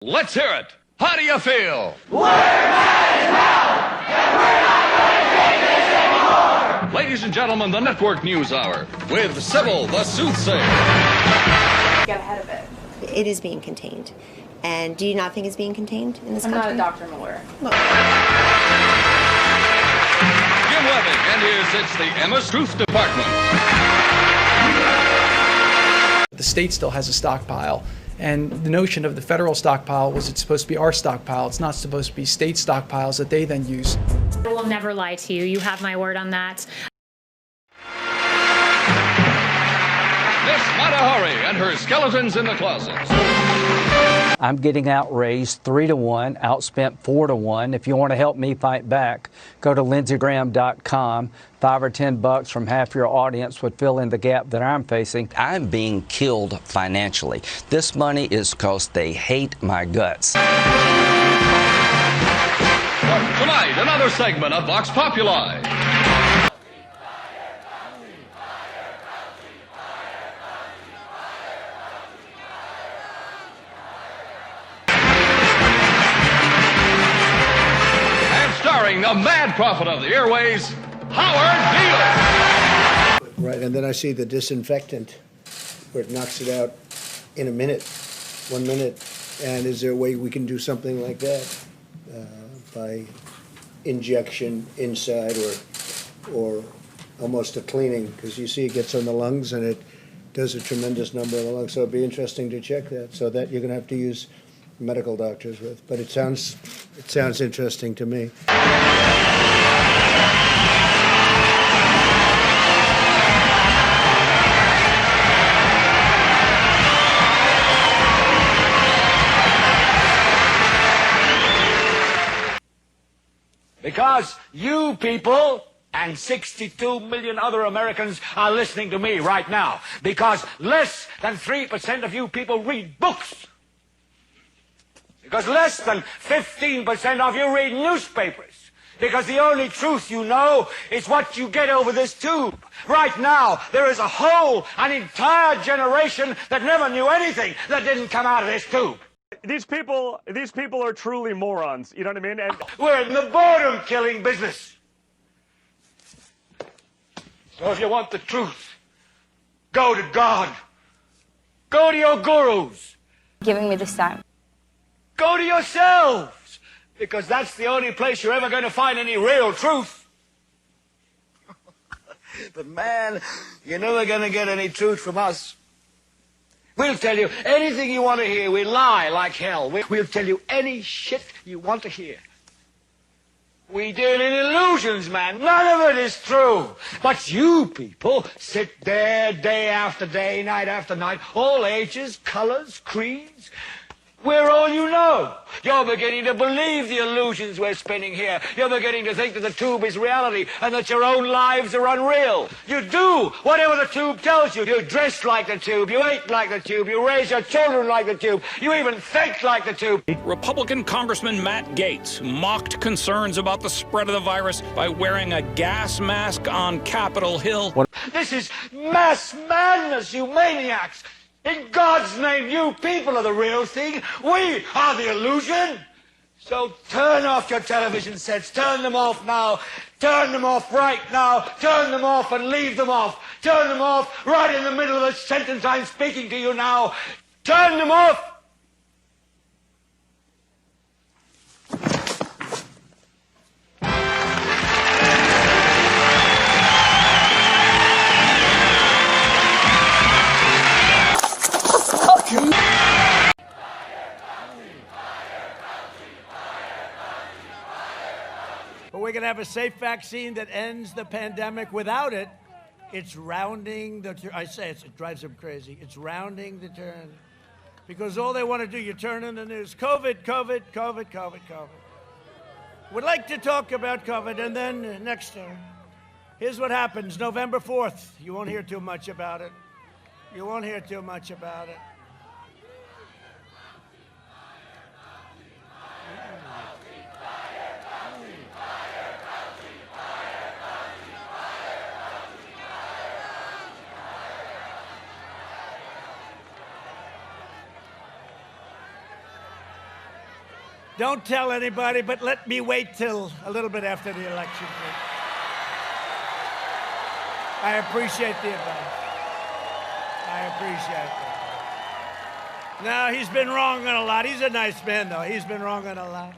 Let's hear it. How do you feel? We're mad as hell, and we're not going to take this anymore. Ladies and gentlemen, the Network News Hour with Sybil the Soothsayer. Get ahead of it. It is being contained. And do you not think it's being contained in this country? I'm not a doctor, I'm aware. Look. Jim Webbing, and here sits the Emma Truth Department. The state still has a stockpile. And the notion of the federal stockpile was it's supposed to be our stockpile. It's not supposed to be state stockpiles that they then use. I will never lie to you. You have my word on that. Miss Matahari and her skeletons in the closet. I'm getting outraised 3-1, outspent 4-1. If you want to help me fight back, go to lindseygraham.com. $5 or $10 from half your audience would fill in the gap that I'm facing. I'm being killed financially. This money is because they hate my guts. Tonight, another segment of Vox Populi. Starring the mad prophet of the airways, Howard Beale. Right, and then I see the disinfectant where it knocks it out in a minute, 1 minute. And is there a way we can do something like that by injection inside or almost a cleaning? Because you see it gets on the lungs and it does a tremendous number of the lungs. So it'd be interesting to check that. So that you're going to have to use medical doctors with, but it sounds interesting to me. Because you people and 62 million other Americans are listening to me right now. Because less than 3% of you people read books. Because less than 15% of you read newspapers. Because the only truth you know is what you get over this tube. Right now, there is an entire generation that never knew anything that didn't come out of this tube. These people are truly morons. You know what I mean? And we're in the boredom-killing business. So if you want the truth, go to God. Go to your gurus. Giving me this time. Go to yourselves, because that's the only place you're ever going to find any real truth. But man, you're never going to get any truth from us. We'll tell you anything you want to hear. We lie like hell. We'll tell you any shit you want to hear. We deal in illusions, man. None of it is true. But you people sit there day after day, night after night, all ages, colors, creeds. We're all you know. You're beginning to believe the illusions we're spinning here. You're beginning to think that the tube is reality and that your own lives are unreal. You do whatever the tube tells you. You dress like the tube. You eat like the tube. You raise your children like the tube. You even think like the tube. Republican Congressman Matt Gaetz mocked concerns about the spread of the virus by wearing a gas mask on Capitol Hill. This is mass madness, you maniacs. In God's name, you people are the real thing. We are the illusion. So turn off your television sets. Turn them off now. Turn them off right now. Turn them off and leave them off. Turn them off right in the middle of the sentence I'm speaking to you now. Turn them off. But we're going to have a safe vaccine that ends the pandemic. Without it, it's rounding the turn. I say it drives them crazy. It's rounding the turn. Because all they want to do, you turn on the news, COVID, COVID, COVID, COVID, COVID. Would like to talk about COVID, and then next time. Here's what happens, November 4th. You won't hear too much about it. You won't hear too much about it. Don't tell anybody, but let me wait till a little bit after the election. I appreciate the advice. I appreciate it. No, he's been wrong on a lot. He's a nice man, though. He's been wrong on a lot.